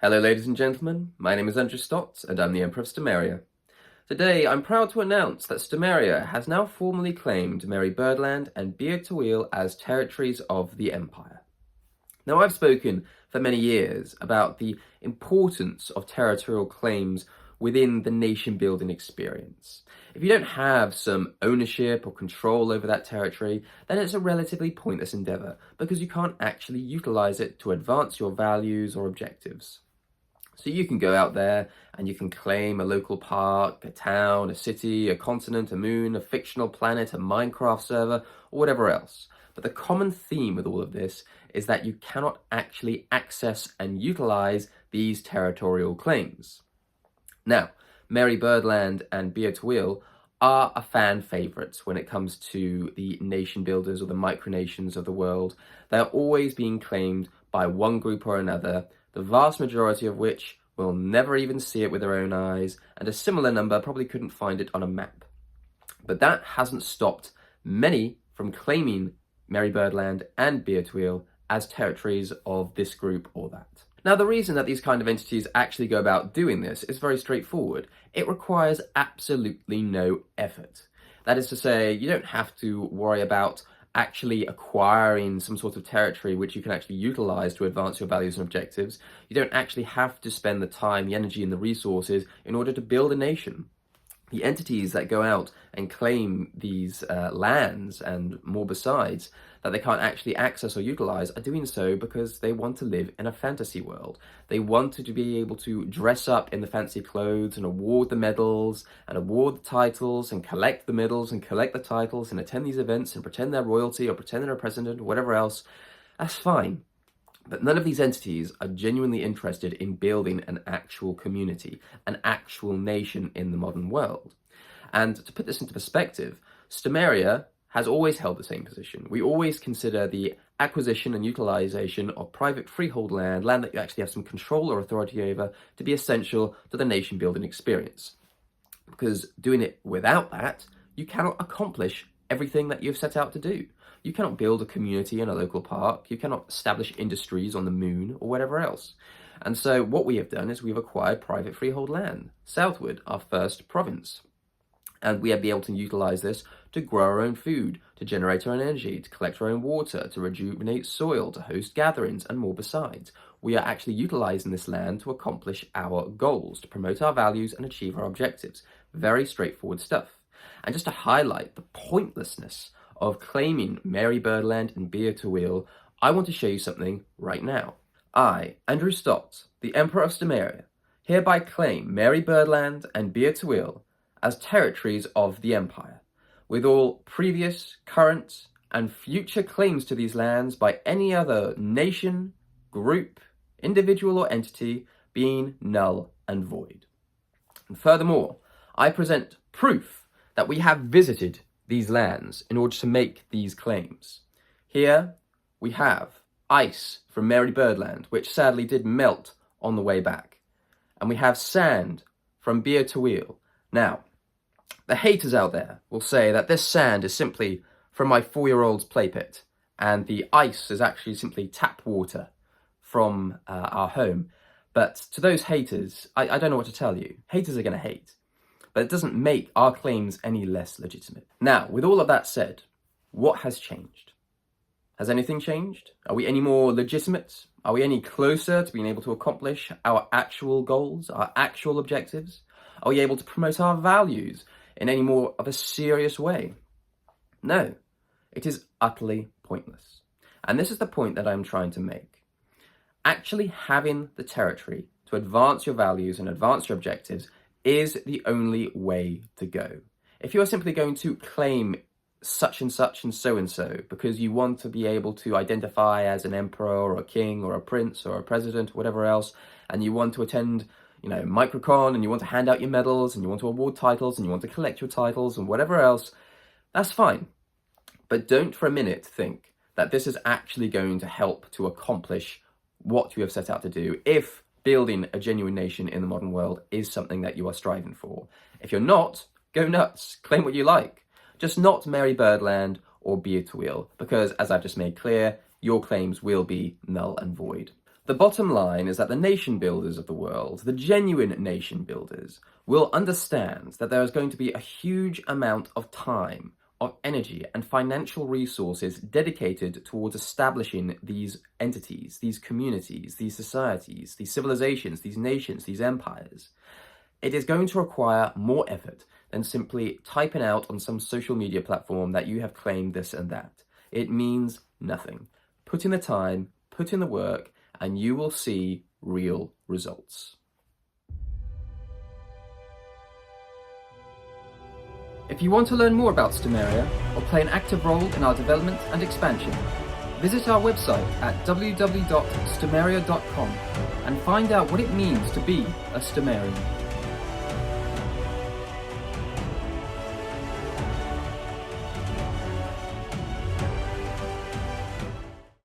Hello ladies and gentlemen, my name is Andrew Stott and I'm the Emperor of Stomaria. Today I'm proud to announce that Stomaria has now formally claimed Birdland and Tawil as territories of the Empire. Now I've spoken for many years about the importance of territorial claims within the nation building experience. If you don't have some ownership or control over that territory, then it's a relatively pointless endeavour because you can't actually utilise it to advance your values or objectives. So you can go out there and you can claim a local park, a town, a city, a continent, a moon, a fictional planet, a Minecraft server, or whatever else. But the common theme with all of this is that you cannot actually access and utilise these territorial claims. Now, Birdland and Tawil are a fan favourites when it comes to the nation builders or the micronations of the world. They're always being claimed by one group or another, the vast majority of which will never even see it with their own eyes, and a similar number probably couldn't find it on a map. But that hasn't stopped many from claiming Birdland and Tawil as territories of this group or that. Now, the reason that these kind of entities actually go about doing this is very straightforward. It requires absolutely no effort. That is to say, you don't have to worry about actually acquiring some sort of territory which you can actually utilize to advance your values and objectives. You don't actually have to spend the time, the energy, and the resources in order to build a nation. The entities that go out and claim these lands and more besides that they can't actually access or utilize are doing so because they want to live in a fantasy world. They want to be able to dress up in the fancy clothes and award the medals and award the titles and collect the medals and collect the titles and attend these events and pretend they're royalty or pretend they're a president or whatever else. That's fine. But none of these entities are genuinely interested in building an actual community, an actual nation in the modern world. And to put this into perspective, Stomaria has always held the same position. We always consider the acquisition and utilization of private freehold land that you actually have some control or authority over, to be essential to the nation building experience. Because doing it without that, you cannot accomplish everything that you've set out to do. You cannot build a community in a local park. You cannot establish industries on the moon or whatever else. And so what we have done is we've acquired private freehold land, southward, our first province. And we have been able to utilize this to grow our own food, to generate our own energy, to collect our own water, to rejuvenate soil, to host gatherings, and more besides. We are actually utilizing this land to accomplish our goals, to promote our values and achieve our objectives. Very straightforward stuff. And just to highlight the pointlessness of claiming Birdland and Tawil, I want to show you something right now. I, Andrew Stott, the Emperor of Stomaria, hereby claim Birdland and Tawil as territories of the Empire, with all previous, current, and future claims to these lands by any other nation, group, individual, or entity being null and void. And furthermore, I present proof that we have visited these lands in order to make these claims. Here we have ice from Birdland, which sadly did melt on the way back. And we have sand from Tawil. Now, the haters out there will say that this sand is simply from my 4-year-old's playpit, and the ice is actually simply tap water from our home. But to those haters, I don't know what to tell you. Haters are going to hate. But it doesn't make our claims any less legitimate. Now, with all of that said, what has changed? Has anything changed? Are we any more legitimate? Are we any closer to being able to accomplish our actual goals, our actual objectives? Are we able to promote our values in any more of a serious way? No, it is utterly pointless. And this is the point that I'm trying to make. Actually having the territory to advance your values and advance your objectives is the only way to go. If you are simply going to claim such and so because you want to be able to identify as an emperor or a king or a prince or a president or whatever else, and you want to attend, MicroCon, and you want to hand out your medals, and you want to award titles, and you want to collect your titles, and whatever else, that's fine. But don't for a minute think that this is actually going to help to accomplish what you have set out to do if building a genuine nation in the modern world is something that you are striving for. If you're not, go nuts, claim what you like. Just not Birdland or Tawil, because as I've just made clear, your claims will be null and void. The bottom line is that the nation builders of the world, the genuine nation builders, will understand that there is going to be a huge amount of time, of energy and financial resources dedicated towards establishing these entities, these communities, these societies, these civilizations, these nations, these empires. It is going to require more effort than simply typing out on some social media platform that you have claimed this and that. It means nothing. Put in the time, put in the work, and you will see real results. If you want to learn more about Stomaria or play an active role in our development and expansion, visit our website at www.stomaria.com and find out what it means to be a Stomarian.